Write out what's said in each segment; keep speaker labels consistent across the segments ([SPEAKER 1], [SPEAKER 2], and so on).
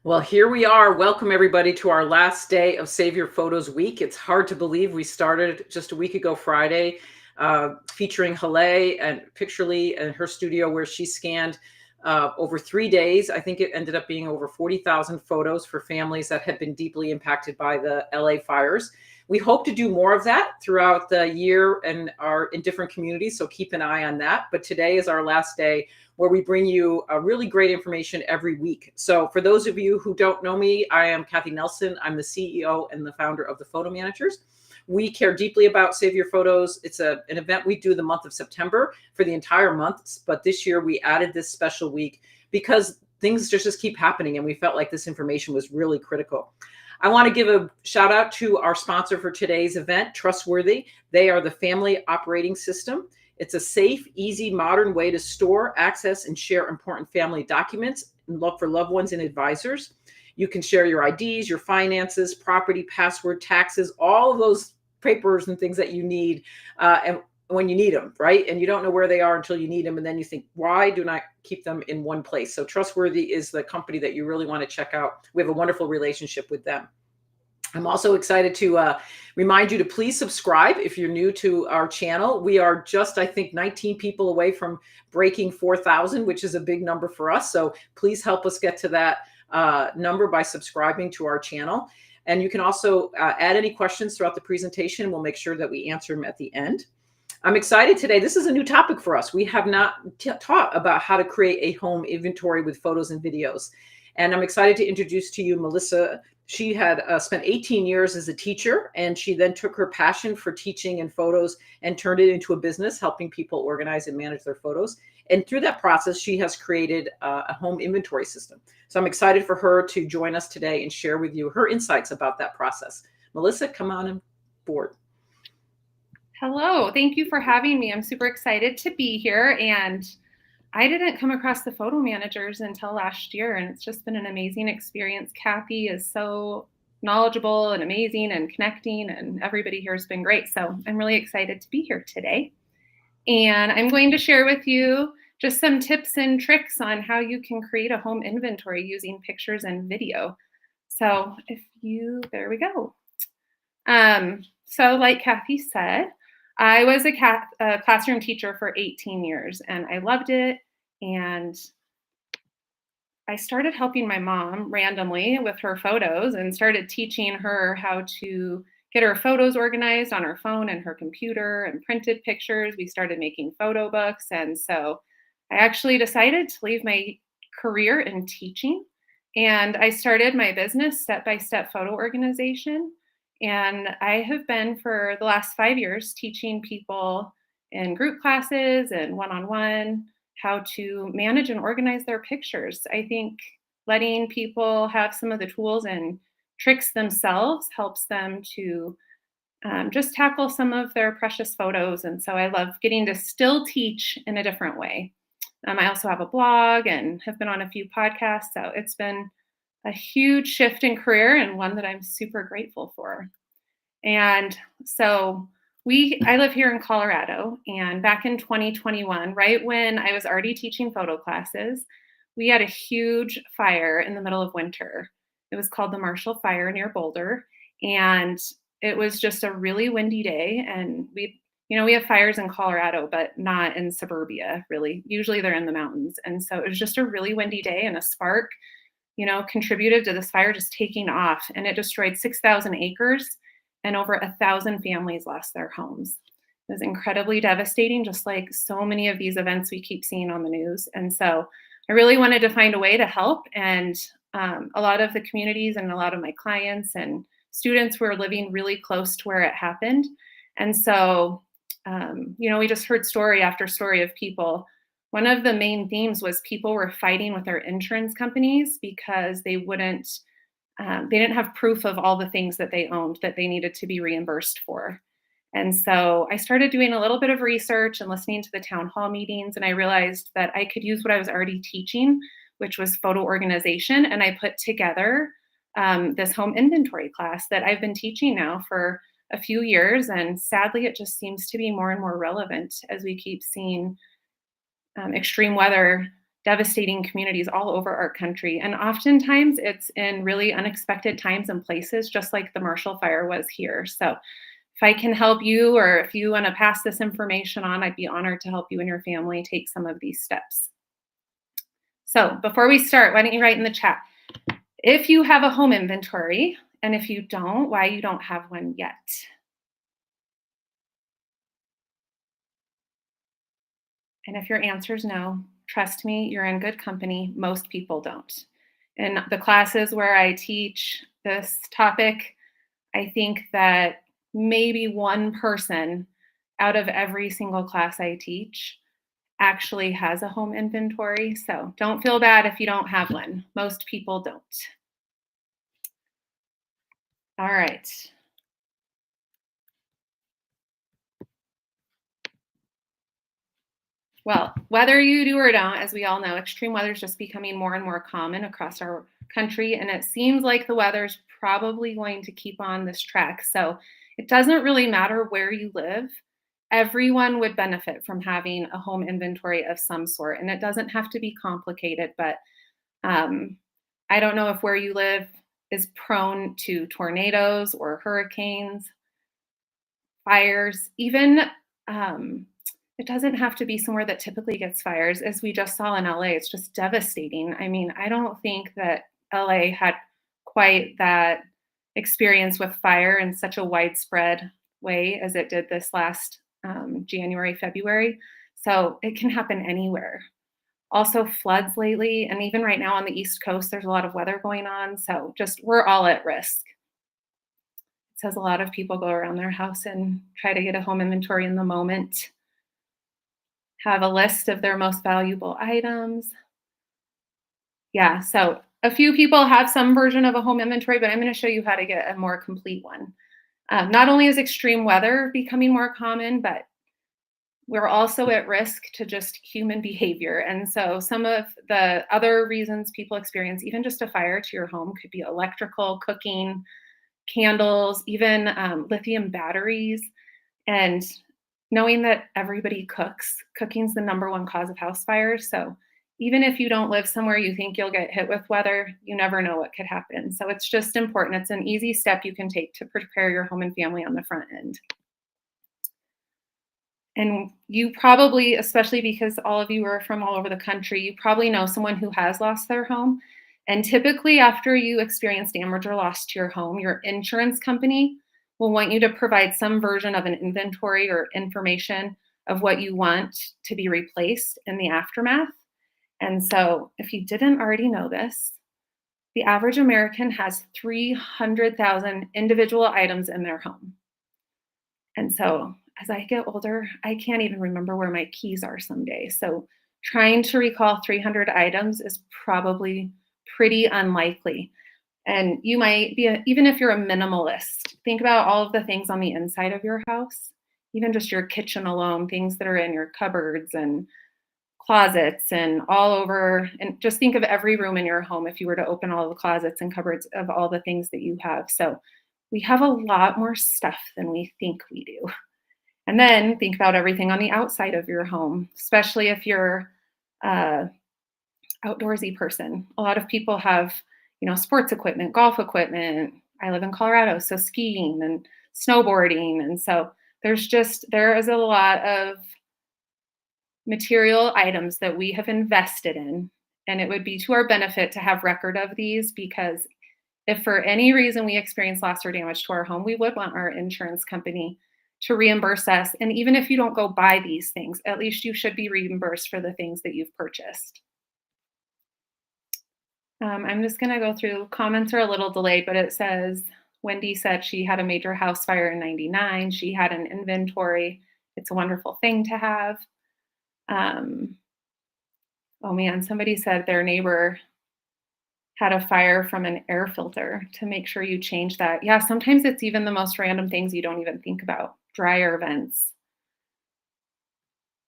[SPEAKER 1] Well, here we are. Welcome, everybody, to our last day of Save Your Photos Week. It's hard to believe we started just a week ago Friday, featuring Haleh and Picturely and her studio, where she scanned over 3 days. I think it ended up being over 40,000 photos for families that had been deeply impacted by the LA fires. We hope to do more of that throughout the year and are in different communities, so keep an eye on that. But today is our last day where we bring you really great information every week. So for those of you who don't know me, I am Kathy Nelson. I'm the CEO and the founder of the Photo Managers. We care deeply about Save Your Photos. It's an event we do the month of September for the entire month, but this year we added this special week because things just keep happening, and we felt like this information was really critical. I want to give a shout out to our sponsor for today's event, Trustworthy. They are the family operating system. It's a safe, easy, modern way to store, access, and share important family documents for loved ones and advisors. You can share your IDs, your finances, property, password, taxes, all of those papers and things that you need and when you need them, right? And you don't know where they are until you need them. And then you think, why do not keep them in one place? So Trustworthy is the company that you really want to check out. We have a wonderful relationship with them. I'm also excited to remind you to please subscribe if you're new to our channel. We are just, I think, 19 people away from breaking 4,000, which is a big number for us. So please help us get to that number by subscribing to our channel. And you can also add any questions throughout the presentation. We'll make sure that we answer them at the end. I'm excited today. This is a new topic for us. We have not taught about how to create a home inventory with photos and videos. And I'm excited to introduce to you Melissa. She had spent 18 years as a teacher, and she then took her passion for teaching and photos and turned it into a business, helping people organize and manage their photos. And through that process, she has created a home inventory system. So I'm excited for her to join us today and share with you her insights about that process. Melissa, come on board.
[SPEAKER 2] Hello, thank you for having me. I'm super excited to be here, and I didn't come across the Photo Managers until last year, and it's just been an amazing experience. Kathy is so knowledgeable and amazing and connecting, and everybody here has been great. So I'm really excited to be here today. And I'm going to share with you just some tips and tricks on how you can create a home inventory using pictures and video. So there we go. So like Kathy said, I was a classroom teacher for 18 years, and I loved it. And I started helping my mom randomly with her photos and started teaching her how to get her photos organized on her phone and her computer and printed pictures. We started making photo books. And so I actually decided to leave my career in teaching. And I started my business, Step by Step Photo Organization. And I have been for the last 5 years teaching people in group classes and one-on-one how to manage and organize their pictures. I think letting people have some of the tools and tricks themselves helps them to just tackle some of their precious photos. And so I love getting to still teach in a different way. I also have a blog and have been on a few podcasts. So it's been a huge shift in career and one that I'm super grateful for. And so I live here in Colorado, and back in 2021, right when I was already teaching photo classes, we had a huge fire in the middle of winter. It was called the Marshall Fire near Boulder, and it was just a really windy day. And we have fires in Colorado, but not in suburbia, really. Usually they're in the mountains. And so it was just a really windy day, and a spark, contributed to this fire just taking off, and it destroyed 6,000 acres. And over 1,000 families lost their homes. It was incredibly devastating, just like so many of these events we keep seeing on the news. And so I really wanted to find a way to help. And a lot of the communities and a lot of my clients and students were living really close to where it happened. And so, we just heard story after story of people. One of the main themes was people were fighting with their insurance companies because they didn't have proof of all the things that they owned that they needed to be reimbursed for. And so I started doing a little bit of research and listening to the town hall meetings, and I realized that I could use what I was already teaching, which was photo organization. And I put together this home inventory class that I've been teaching now for a few years. And sadly, it just seems to be more and more relevant as we keep seeing extreme weather devastating communities all over our country. And oftentimes it's in really unexpected times and places, just like the Marshall Fire was here. So if I can help you, or if you want to pass this information on, I'd be honored to help you and your family take some of these steps. So before we start, why don't you write in the chat if you have a home inventory, and if you don't, why you don't have one yet. And if your answer is no, trust me, you're in good company. Most people don't. In the classes where I teach this topic, I think that maybe one person out of every single class I teach actually has a home inventory. So don't feel bad if you don't have one. Most people don't. All right. Well, whether you do or don't, as we all know, extreme weather is just becoming more and more common across our country. And it seems like the weather's probably going to keep on this track. So it doesn't really matter where you live. Everyone would benefit from having a home inventory of some sort. And it doesn't have to be complicated, but I don't know if where you live is prone to tornadoes or hurricanes, fires, even it doesn't have to be somewhere that typically gets fires. As we just saw in LA, it's just devastating. I mean, I don't think that LA had quite that experience with fire in such a widespread way as it did this last January, February. So it can happen anywhere. Also floods lately, and even right now on the East Coast, there's a lot of weather going on. So just we're all at risk. It says a lot of people go around their house and try to get a home inventory in the moment. Have a list of their most valuable items. Yeah, so a few people have some version of a home inventory, but I'm going to show you how to get a more complete one. Not only is extreme weather becoming more common, but we're also at risk to just human behavior. And so some of the other reasons people experience even just a fire to your home could be electrical, cooking, candles, even lithium batteries. And knowing that everybody cooks, cooking's the #1 cause of house fires. So even if you don't live somewhere you think you'll get hit with weather, you never know what could happen. So it's just important. It's an easy step you can take to prepare your home and family on the front end. And you probably, especially because all of you are from all over the country, you probably know someone who has lost their home. And typically after you experience damage or loss to your home, your insurance company will want you to provide some version of an inventory or information of what you want to be replaced in the aftermath. And so if you didn't already know this, the average American has 300,000 individual items in their home. And so as I get older, I can't even remember where my keys are some days. So trying to recall 300 items is probably pretty unlikely. And you might be, even if you're a minimalist, think about all of the things on the inside of your house, even just your kitchen alone, things that are in your cupboards and closets and all over. And just think of every room in your home if you were to open all the closets and cupboards of all the things that you have. So we have a lot more stuff than we think we do. And then think about everything on the outside of your home, especially if you're an outdoorsy person. A lot of people have, sports equipment, golf equipment. I live in Colorado, so skiing and snowboarding. And so there is a lot of material items that we have invested in. And it would be to our benefit to have record of these, because if for any reason we experience loss or damage to our home, we would want our insurance company to reimburse us. And even if you don't go buy these things, at least you should be reimbursed for the things that you've purchased. I'm just going to go through. Comments are a little delayed, but it says, Wendy said she had a major house fire in '99. She had an inventory. It's a wonderful thing to have. Oh man, somebody said their neighbor had a fire from an air filter. To make sure you change that. Yeah, sometimes it's even the most random things you don't even think about. Dryer vents.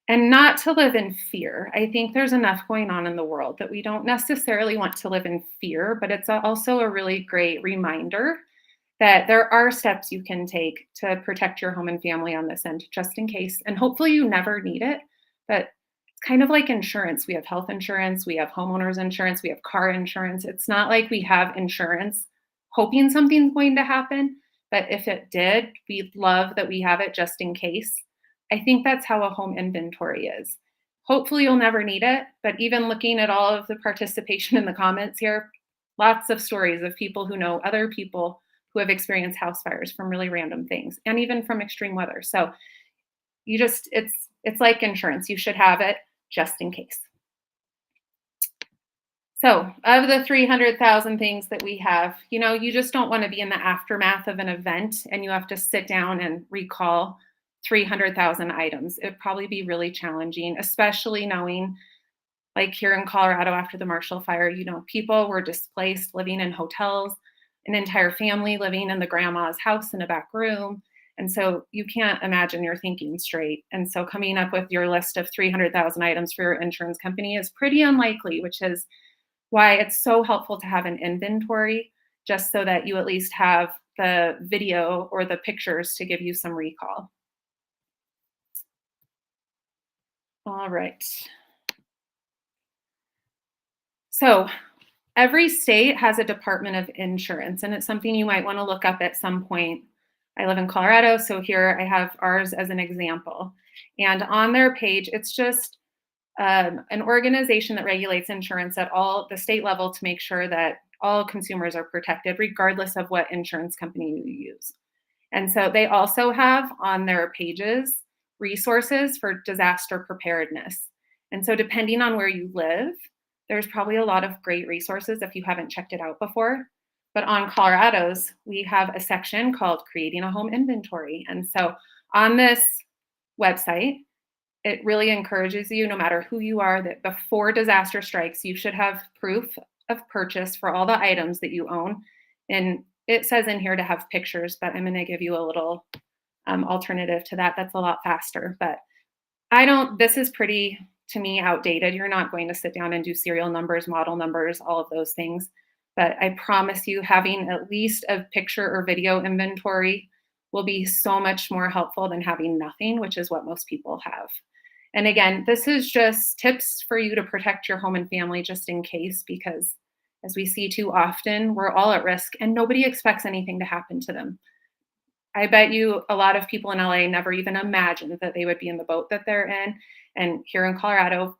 [SPEAKER 2] And not to live in fear. I think there's enough going on in the world that we don't necessarily want to live in fear, but it's also a really great reminder that there are steps you can take to protect your home and family on this end, just in case. And hopefully you never need it, but it's kind of like insurance. We have health insurance, we have homeowners insurance, we have car insurance. It's not like we have insurance hoping something's going to happen, but if it did, we'd love that we have it just in case. I think that's how a home inventory is. Hopefully, you'll never need it, but even looking at all of the participation in the comments here, lots of stories of people who know other people who have experienced house fires from really random things and even from extreme weather. So you just it's like insurance. You should have it just in case. So, of the 300,000 things that we have, you just don't want to be in the aftermath of an event and you have to sit down and recall 300,000 items. It'd probably be really challenging, especially knowing, like here in Colorado after the Marshall Fire, people were displaced living in hotels, an entire family living in the grandma's house in a back room. And so you can't imagine you're thinking straight. And so coming up with your list of 300,000 items for your insurance company is pretty unlikely, which is why it's so helpful to have an inventory, just so that you at least have the video or the pictures to give you some recall. All right. So every state has a Department of Insurance, and it's something you might want to look up at some point. I live in Colorado, so here I have ours as an example. And on their page, it's just an organization that regulates insurance at all the state level to make sure that all consumers are protected, regardless of what insurance company you use. And so they also have on their pages resources for disaster preparedness. And so depending on where you live, there's probably a lot of great resources if you haven't checked it out before. But on Colorado's, we have a section called Creating a Home Inventory. And so on this website, it really encourages you, no matter who you are, that before disaster strikes, you should have proof of purchase for all the items that you own. And it says in here to have pictures, but I'm going to give you a little alternative to that. That's a lot faster. But this is pretty, to me, outdated. You're not going to sit down and do serial numbers, model numbers, all of those things. But I promise you, having at least a picture or video inventory will be so much more helpful than having nothing, which is what most people have. And again, this is just tips for you to protect your home and family just in case, because as we see too often, we're all at risk and nobody expects anything to happen to them. I bet you a lot of people in LA never even imagined that they would be in the boat that they're in. And here in Colorado,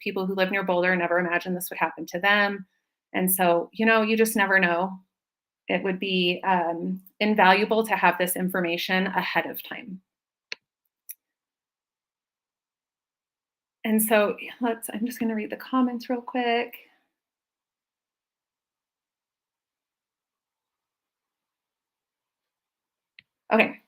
[SPEAKER 2] people who live near Boulder never imagined this would happen to them. And so, you just never know. It would be invaluable to have this information ahead of time. And so I'm just going to read the comments real quick. Okay.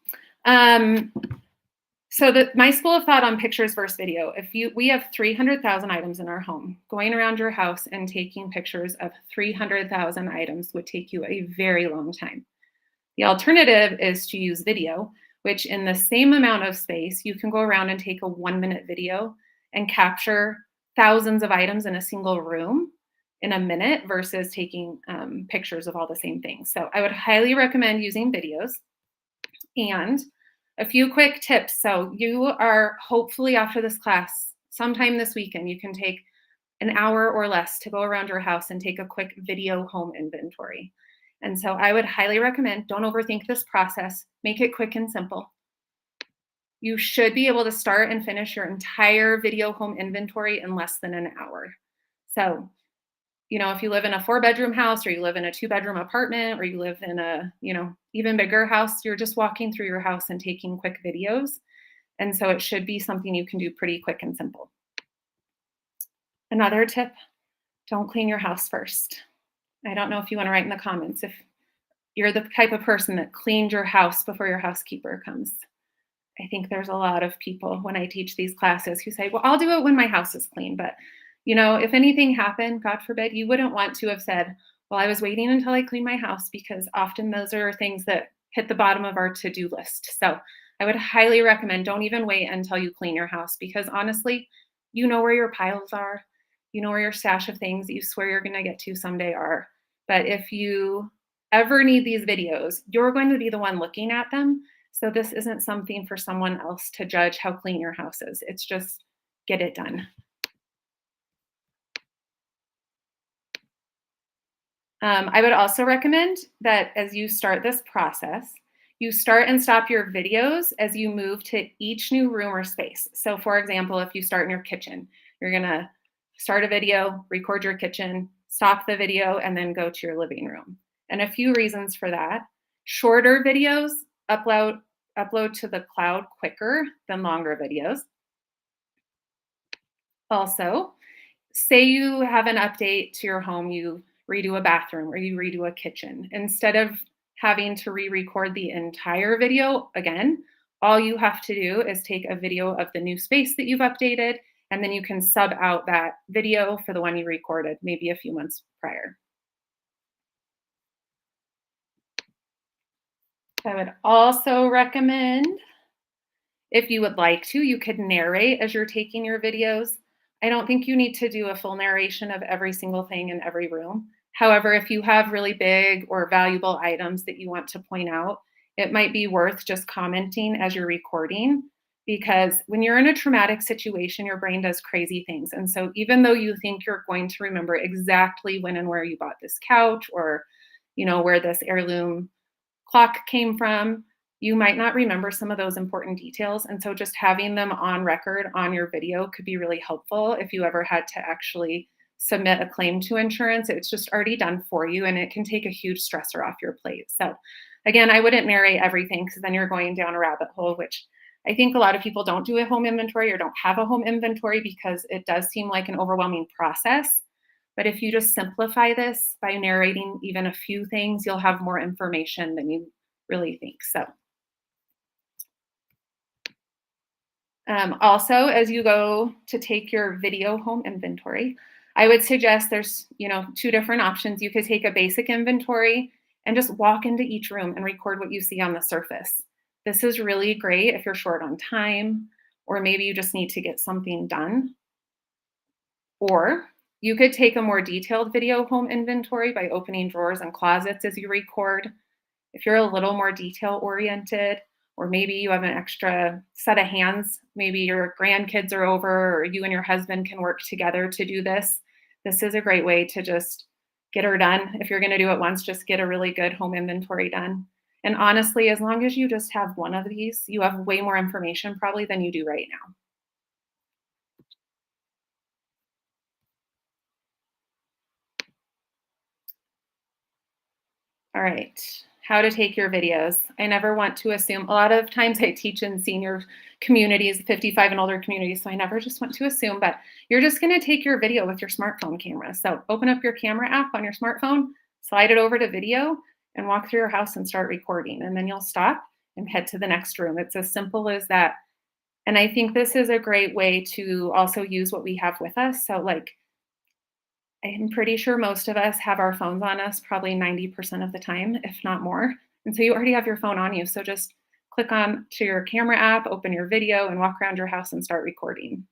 [SPEAKER 2] So my school of thought on pictures versus video. We have 300,000 items in our home. Going around your house and taking pictures of 300,000 items would take you a very long time. The alternative is to use video, which in the same amount of space, you can go around and take a 1-minute video and capture thousands of items in a single room in a minute versus taking pictures of all the same things. So I would highly recommend using videos. And a few quick tips. So you are hopefully after this class, sometime this weekend, you can take an hour or less to go around your house and take a quick video home inventory. And so I would highly recommend, don't overthink this process, make it quick and simple. You should be able to start and finish your entire video home inventory in less than an hour. So, if you live in a 4-bedroom house or you live in a 2-bedroom apartment or you live in a, even bigger house, you're just walking through your house and taking quick videos. And so it should be something you can do pretty quick and simple. Another tip, don't clean your house first. I don't know if you want to write in the comments if you're the type of person that cleaned your house before your housekeeper comes. I think there's a lot of people when I teach these classes who say, well, I'll do it when my house is clean. But, if anything happened, God forbid, you wouldn't want to have said, well, I was waiting until I cleaned my house, because often those are things that hit the bottom of our to-do list. So I would highly recommend, don't even wait until you clean your house, because honestly, you know where your piles are. You know where your stash of things that you swear you're going to get to someday are. But if you ever need these videos, you're going to be the one looking at them. So this isn't something for someone else to judge how clean your house is. It's just get it done. I would also recommend that as you start this process, you start and stop your videos as you move to each new room or space. So for example, if you start in your kitchen, you're gonna start a video, record your kitchen, stop the video, and then go to your living room. And a few reasons for that. Shorter videos upload to the cloud quicker than longer videos. Also, say you have an update to your home, you redo a bathroom or you redo a kitchen. Instead of having to re-record the entire video again, all you have to do is take a video of the new space that you've updated, and then you can sub out that video for the one you recorded maybe a few months prior. I would also recommend, if you would like to, you could narrate as you're taking your videos. I don't think you need to do a full narration of every single thing in every room. However, if you have really big or valuable items that you want to point out, it might be worth just commenting as you're recording, because when you're in a traumatic situation, your brain does crazy things. And so even though you think you're going to remember exactly when and where you bought this couch, or where this heirloom clock came from, you might not remember some of those important details. And so just having them on record on your video could be really helpful if you ever had to actually submit a claim to insurance. It's just already done for you, and it can take a huge stressor off your plate. So again, I wouldn't narrate everything, because then you're going down a rabbit hole, which I think a lot of people don't do a home inventory or don't have a home inventory because it does seem like an overwhelming process. But if you just simplify this by narrating even a few things, you'll have more information than you really think. So also, as you go to take your video home inventory, I would suggest there's, two different options. You could take a basic inventory and just walk into each room and record what you see on the surface. This is really great if you're short on time, or maybe you just need to get something done. Or you could take a more detailed video home inventory by opening drawers and closets as you record. If you're a little more detail oriented, or maybe you have an extra set of hands, maybe your grandkids are over, or you and your husband can work together to do this. This is a great way to just get her done. If you're going to do it once, just get a really good home inventory done. And honestly, as long as you just have one of these, you have way more information probably than you do right now. All right, how to take your videos. I never want to assume. A lot of times I teach in senior communities, 55 and older communities, so I never just want to assume, but you're just gonna take your video with your smartphone camera. So open up your camera app on your smartphone, slide it over to video, and walk through your house and start recording. And then you'll stop and head to the next room. It's as simple as that. And I think this is a great way to also use what we have with us. So like, I'm pretty sure most of us have our phones on us probably 90% of the time, if not more. And so you already have your phone on you. So just click on to your camera app, open your video, and walk around your house and start recording.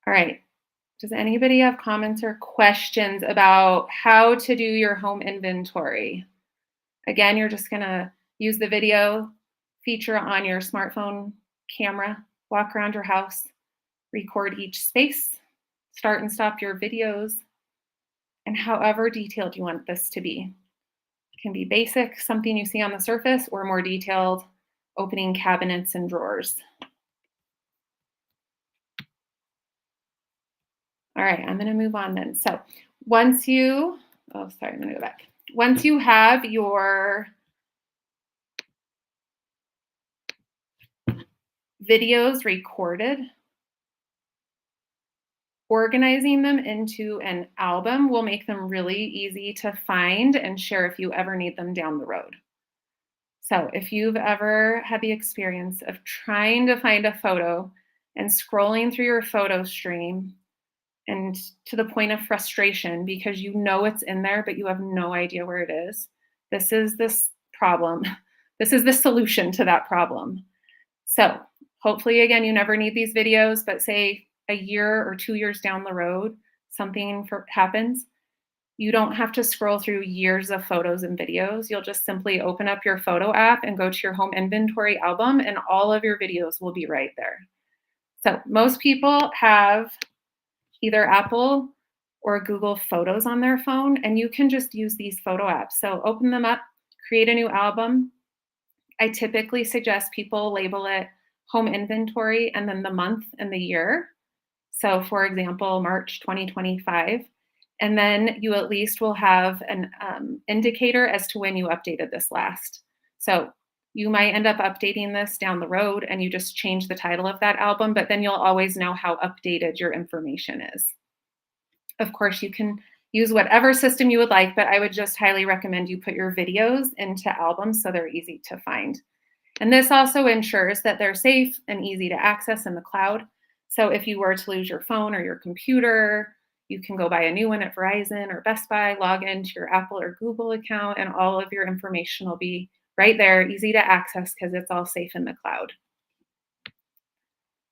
[SPEAKER 2] All right. Does anybody have comments or questions about how to do your home inventory? Again, you're just gonna use the video feature on your smartphone camera, walk around your house, record each space, start and stop your videos, and however detailed you want this to be. It can be basic, something you see on the surface, or more detailed, opening cabinets and drawers. All right, I'm gonna move on then. So once you, I'm gonna go back. Once you have your videos recorded, organizing them into an album will make them really easy to find and share if you ever need them down the road. So if you've ever had the experience of trying to find a photo and scrolling through your photo stream, and to the point of frustration because you know it's in there, but you have no idea where it is, this is this problem. This is the solution to that problem. So hopefully, again, you never need these videos, but say a year or 2 years down the road, something happens, you don't have to scroll through years of photos and videos. You'll just simply open up your photo app and go to your home inventory album, and all of your videos will be right there. So most people have either Apple or Google Photos on their phone, and you can just use these photo apps. So open them up, create a new album. I typically suggest people label it home inventory and then the month and the year. So, for example, March 2025. And then you at least will have an indicator as to when you updated this last. So, you might end up updating this down the road and you just change the title of that album, but then you'll always know how updated your information is. Of course, you can use whatever system you would like, but I would just highly recommend you put your videos into albums so they're easy to find. And this also ensures that they're safe and easy to access in the cloud. So if you were to lose your phone or your computer, you can go buy a new one at Verizon or Best Buy, log into your Apple or Google account, and all of your information will be right there, easy to access because it's all safe in the cloud.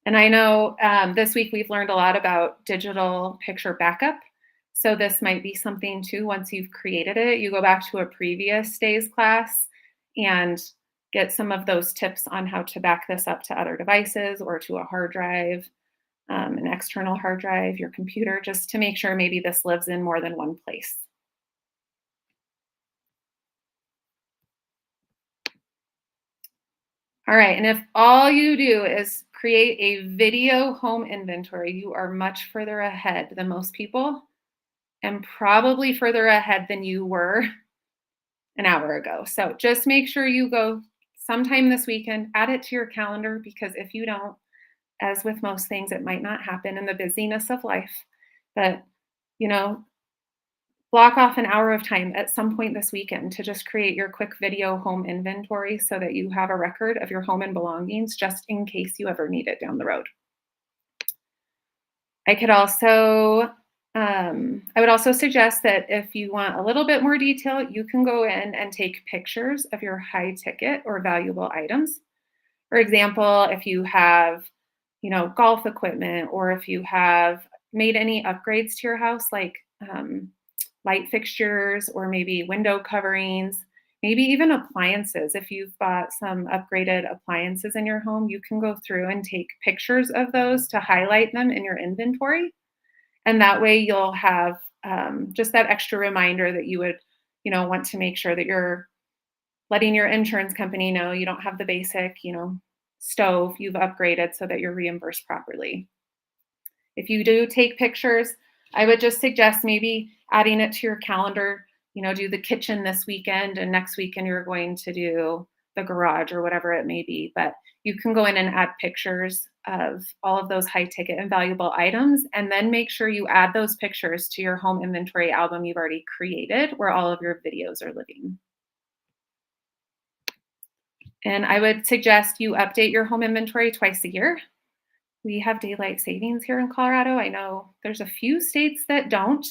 [SPEAKER 2] And I know this week we've learned a lot about digital picture backup. So this might be something too, once you've created it, you go back to a previous day's class and get some of those tips on how to back this up to other devices or to a hard drive, an external hard drive, your computer, just to make sure maybe this lives in more than one place. All right, and if all you do is create a video home inventory, you are much further ahead than most people and probably further ahead than you were an hour ago. So just make sure you go sometime this weekend, add it to your calendar, because if you don't, as with most things, it might not happen in the busyness of life. But, you know, block off an hour of time at some point this weekend to just create your quick video home inventory so that you have a record of your home and belongings just in case you ever need it down the road. I could also, I would also suggest that if you want a little bit more detail, you can go in and take pictures of your high ticket or valuable items. For example, if you have, golf equipment, or if you have made any upgrades to your house, like light fixtures or maybe window coverings, maybe even appliances. If you've bought some upgraded appliances in your home, you can go through and take pictures of those to highlight them in your inventory. And that way you'll have just that extra reminder that you would, want to make sure that you're letting your insurance company know you don't have the basic, stove you've upgraded so that you're reimbursed properly. If you do take pictures, I would just suggest maybe adding it to your calendar. Do the kitchen this weekend, and next weekend you're going to do the garage or whatever it may be. But you can go in and add pictures of all of those high ticket and valuable items, and then make sure you add those pictures to your home inventory album you've already created where all of your videos are living. And I would suggest you update your home inventory twice a year. We have daylight savings here in Colorado. I know there's a few states that don't,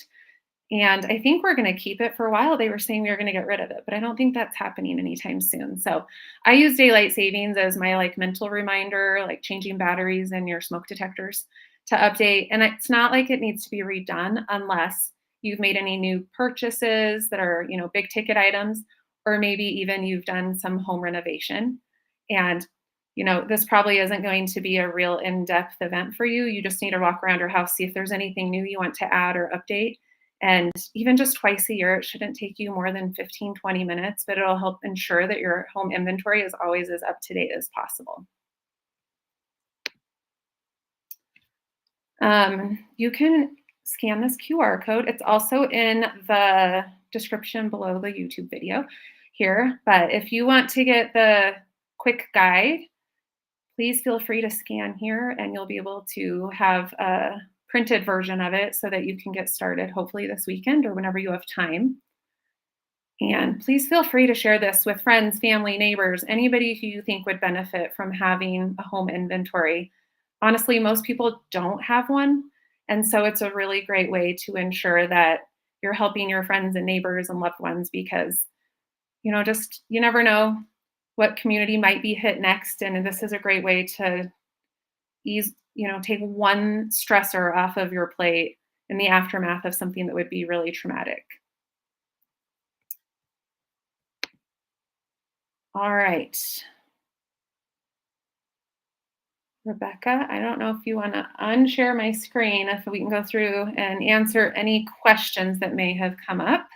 [SPEAKER 2] and I think we're going to keep it for a while. They were saying we were going to get rid of it, but I don't think that's happening anytime soon. So I use daylight savings as my mental reminder, like changing batteries in your smoke detectors to update. And it's not like it needs to be redone unless you've made any new purchases that are, big ticket items, or maybe even you've done some home renovation. And this probably isn't going to be a real in-depth event for you. You just need to walk around your house, see if there's anything new you want to add or update. And even just twice a year, it shouldn't take you more than 15, 20 minutes, but it'll help ensure that your home inventory is always as up to date as possible. You can scan this QR code. It's also in the description below the YouTube video here. But if you want to get the quick guide, please feel free to scan here and you'll be able to have a printed version of it so that you can get started hopefully this weekend or whenever you have time. And please feel free to share this with friends, family, neighbors, anybody who you think would benefit from having a home inventory. Honestly, most people don't have one. And so it's a really great way to ensure that you're helping your friends and neighbors and loved ones because, just you never know what community might be hit next. And this is a great way to take one stressor off of your plate in the aftermath of something that would be really traumatic. All right. Rebecca, I don't know if you want to unshare my screen, if we can go through and answer any questions that may have come up.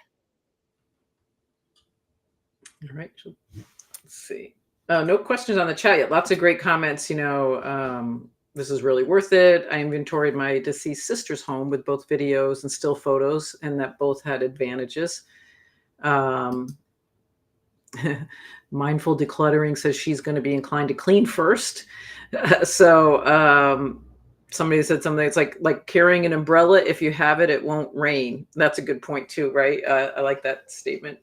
[SPEAKER 1] All right. Let's see. No questions on the chat yet. Lots of great comments. This is really worth it. I inventoried my deceased sister's home with both videos and still photos, and that both had advantages. Mindful decluttering says she's going to be inclined to clean first. Somebody said something. It's like carrying an umbrella. If you have it, it won't rain. That's a good point too, right? I like that statement.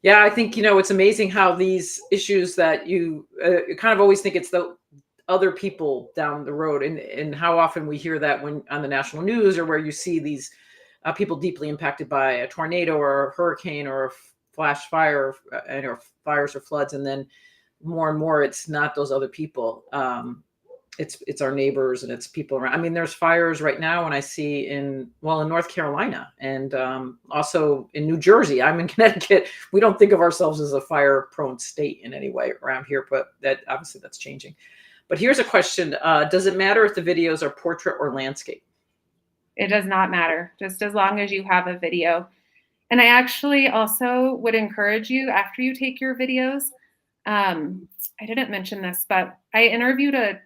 [SPEAKER 1] Yeah, I think, it's amazing how these issues that you kind of always think it's the other people down the road, and how often we hear that when on the national news, or where you see these people deeply impacted by a tornado or a hurricane or a flash fire, or fires or floods, and then more and more it's not those other people. It's our neighbors, and it's people around. I mean, there's fires right now, and I see in North Carolina, and also in New Jersey. I'm in Connecticut. We don't think of ourselves as a fire prone state in any way around here, but that's changing. But here's a question. Does it matter if the videos are portrait or landscape?
[SPEAKER 2] It does not matter, just as long as you have a video. And I actually also would encourage you, after you take your videos, I didn't mention this, but I interviewed a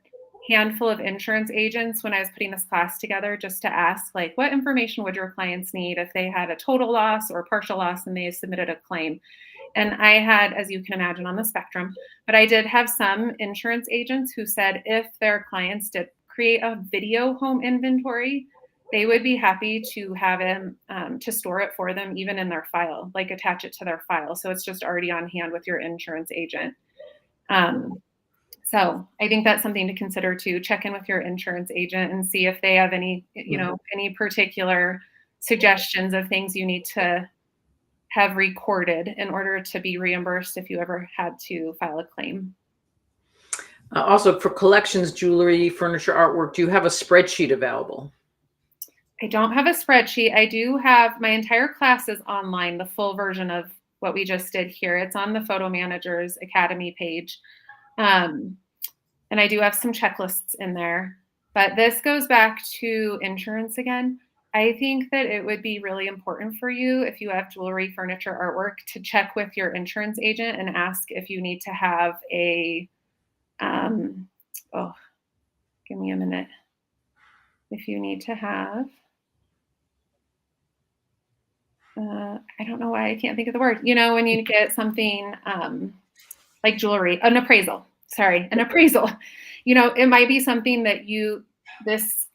[SPEAKER 2] handful of insurance agents when I was putting this class together, just to ask, like, what information would your clients need if they had a total loss or partial loss and they submitted a claim? And I had, as you can imagine, on the spectrum, but I did have some insurance agents who said if their clients did create a video home inventory, they would be happy to have him to store it for them, even in their file, like attach it to their file. So it's just already on hand with your insurance agent. So I think that's something to consider too. Check in with your insurance agent and see if they have any, any particular suggestions of things you need to have recorded in order to be reimbursed if you ever had to file a claim.
[SPEAKER 1] Also, for collections, jewelry, furniture, artwork, do you have a spreadsheet available?
[SPEAKER 2] I don't have a spreadsheet. I do have, my entire class is online, the full version of what we just did here. It's on the Photo Managers Academy page. And I do have some checklists in there. But this goes back to insurance again. I think that it would be really important for you, if you have jewelry, furniture, artwork, to check with your insurance agent and ask if you need to have a, give me a minute. If you need to have, I don't know why I can't think of the word, when you get something like jewelry, an appraisal. It might be something that this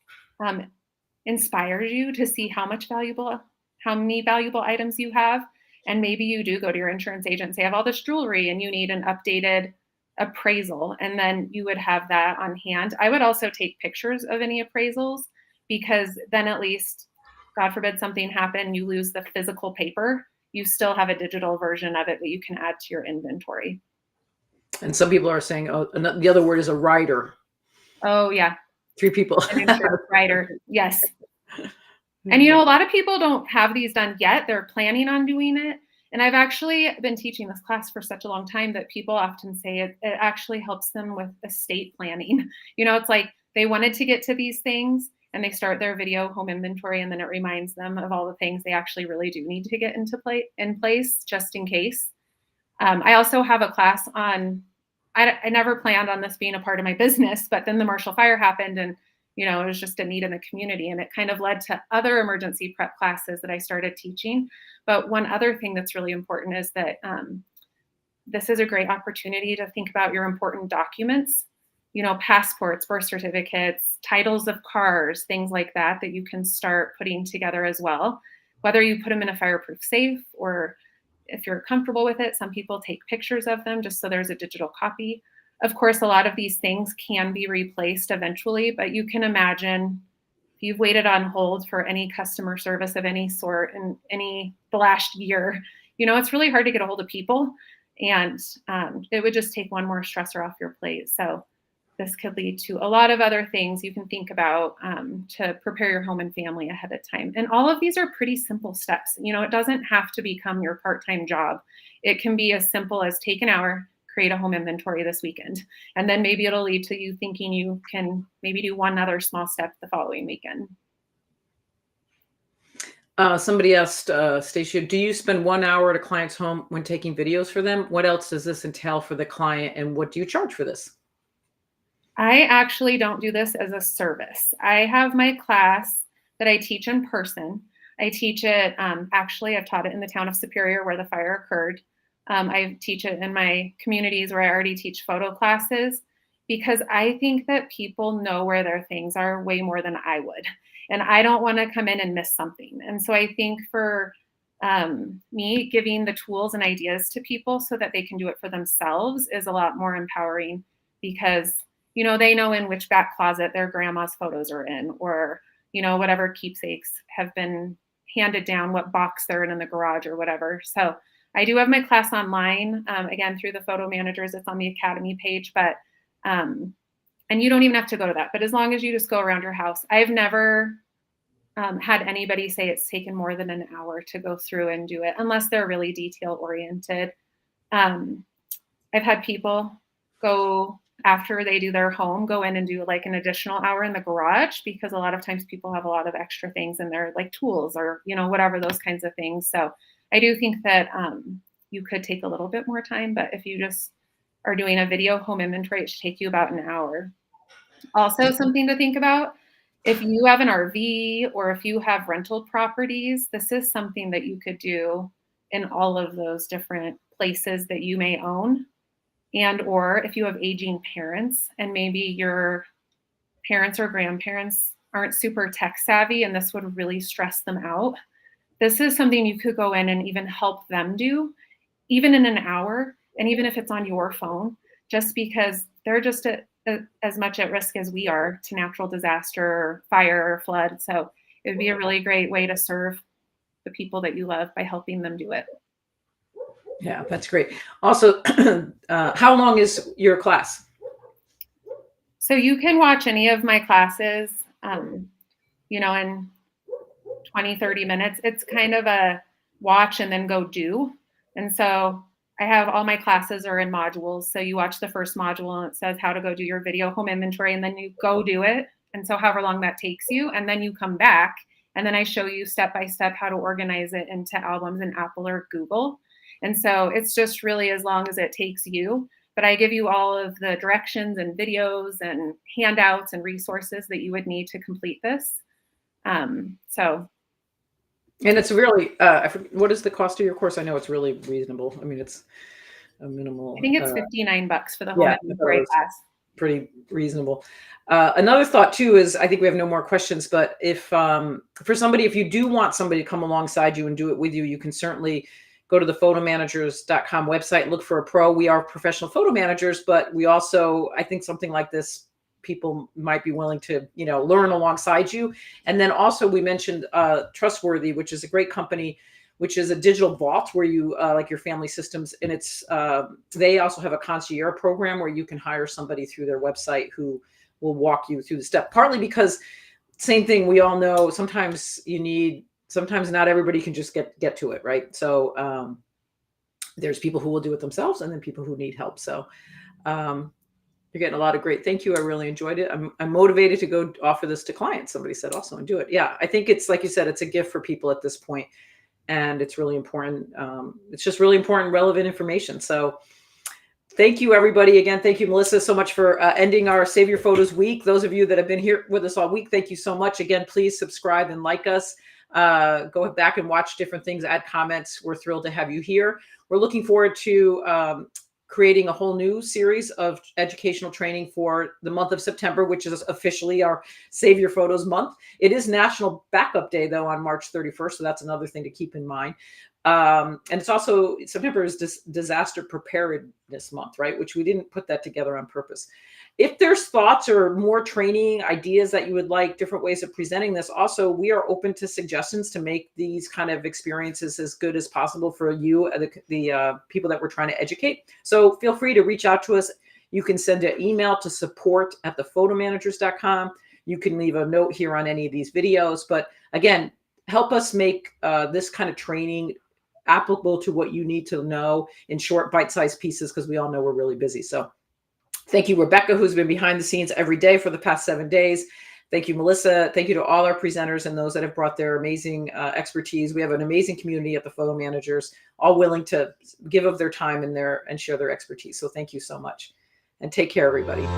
[SPEAKER 2] inspires you to see how many valuable items you have. And maybe you do go to your insurance agent and say, I have all this jewelry and you need an updated appraisal. And then you would have that on hand. I would also take pictures of any appraisals, because then at least, God forbid something happened, you lose the physical paper, you still have a digital version of it that you can add to your inventory.
[SPEAKER 1] And some people are saying, the other word is a rider.
[SPEAKER 2] Oh, yeah.
[SPEAKER 1] 3 people.
[SPEAKER 2] Rider, yes. And, a lot of people don't have these done yet. They're planning on doing it. And I've actually been teaching this class for such a long time that people often say it actually helps them with estate planning. It's like they wanted to get to these things and they start their video home inventory, and then it reminds them of all the things they actually really do need to get in place just in case. I also have a class on, I never planned on this being a part of my business, but then the Marshall Fire happened, and it was just a need in the community, and it kind of led to other emergency prep classes that I started teaching. But one other thing that's really important is that this is a great opportunity to think about your important documents, passports, birth certificates, titles of cars, things like that you can start putting together as well. Whether you put them in a fireproof safe, or if you're comfortable with it, some people take pictures of them just so there's a digital copy. Of course, a lot of these things can be replaced eventually, but you can imagine if you've waited on hold for any customer service of any sort in the last year, it's really hard to get a hold of people, and it would just take one more stressor off your plate. So this could lead to a lot of other things you can think about to prepare your home and family ahead of time. And all of these are pretty simple steps. It doesn't have to become your part-time job. It can be as simple as take an hour, create a home inventory this weekend. And then maybe it'll lead to you thinking you can maybe do one other small step the following weekend.
[SPEAKER 1] Somebody asked, Stacia, do you spend 1 hour at a client's home when taking videos for them? What else does this entail for the client, and what do you charge for this?
[SPEAKER 2] I actually don't do this as a service. I have my class that I teach in person. I teach it, actually, I've taught it in the town of Superior where the fire occurred. I teach it in my communities where I already teach photo classes, because I think that people know where their things are way more than I would. And I don't want to come in and miss something. And so I think for me, giving the tools and ideas to people so that they can do it for themselves is a lot more empowering, because they know in which back closet their grandma's photos are in, or, whatever keepsakes have been handed down, what box they're in the garage or whatever. So I do have my class online, again, through the photo managers. It's on the Academy page, but, and you don't even have to go to that, but as long as you just go around your house. I've never had anybody say it's taken more than an hour to go through and do it, unless they're really detail oriented. I've had people go, after they do their home, go in and do like an additional hour in the garage, because a lot of times people have a lot of extra things in there, like tools or, whatever, those kinds of things. So I do think that you could take a little bit more time, but if you just are doing a video home inventory, it should take you about an hour. Also, something to think about, if you have an RV or if you have rental properties, this is something that you could do in all of those different places that you may own. And or if you have aging parents and maybe your parents or grandparents aren't super tech savvy and this would really stress them out, this is something you could go in and even help them do, even in an hour, and even if it's on your phone, just because they're just as much at risk as we are to natural disaster, fire, or flood. So it would be a really great way to serve the people that you love by helping them do it.
[SPEAKER 1] Yeah, that's great. Also, how long is your class?
[SPEAKER 2] So you can watch any of my classes, in 20, 30 minutes. It's kind of a watch and then go do. And so I have all my classes are in modules. So you watch the first module and it says how to go do your video home inventory, and then you go do it. And so however long that takes you, and then you come back and then I show you step by step how to organize it into albums in Apple or Google. And so it's just really as long as it takes you. But I give you all of the directions and videos and handouts and resources that you would need to complete this. And
[SPEAKER 1] it's really, what is the cost of your course? I know it's really reasonable. I mean, it's a minimal.
[SPEAKER 2] I think it's $59 for the whole inventory class.
[SPEAKER 1] Pretty reasonable. Another thought too is, I think we have no more questions, but if for somebody, if you do want somebody to come alongside you and do it with you, you can certainly go to the photomanagers.com website, look for a pro. We are professional photo managers, but we also, I think something like this, people might be willing to, learn alongside you. And then also we mentioned Trustworthy, which is a great company, which is a digital vault where you, like your family systems, and it's, they also have a concierge program where you can hire somebody through their website who will walk you through the step, partly because same thing, we all know sometimes not everybody can just get to it, right? So there's people who will do it themselves and then people who need help. So you're getting a lot of great, thank you. I really enjoyed it. I'm motivated to go offer this to clients. Somebody said also, and do it. Yeah, I think it's, like you said, it's a gift for people at this point, and it's really important. It's just really important, relevant information. So thank you, everybody. Again, thank you, Melissa, so much for ending our Save Your Photos week. Those of you that have been here with us all week, thank you so much. Again, please subscribe and like us. Go back and watch different things, add comments. We're thrilled to have you here. We're looking forward to creating a whole new series of educational training for the month of September, which is officially our Save Your Photos month. It is National Backup Day, though, on March 31st. So that's another thing to keep in mind. And it's also, September is Disaster Preparedness Month, right? Which we didn't put that together on purpose. If there's thoughts or more training ideas that you would like, different ways of presenting this, also, we are open to suggestions to make these kind of experiences as good as possible for you, the people that we're trying to educate. So feel free to reach out to us. You can send an email to support@thephotomanagers.com. You can leave a note here on any of these videos. But again, help us make this kind of training applicable to what you need to know in short bite-sized pieces, because we all know we're really busy. So thank you, Rebecca, who's been behind the scenes every day for the past 7 days. Thank you, Melissa. Thank you to all our presenters and those that have brought their amazing expertise. We have an amazing community at the Photo Managers, all willing to give of their time and share their expertise. So thank you so much, and take care, everybody.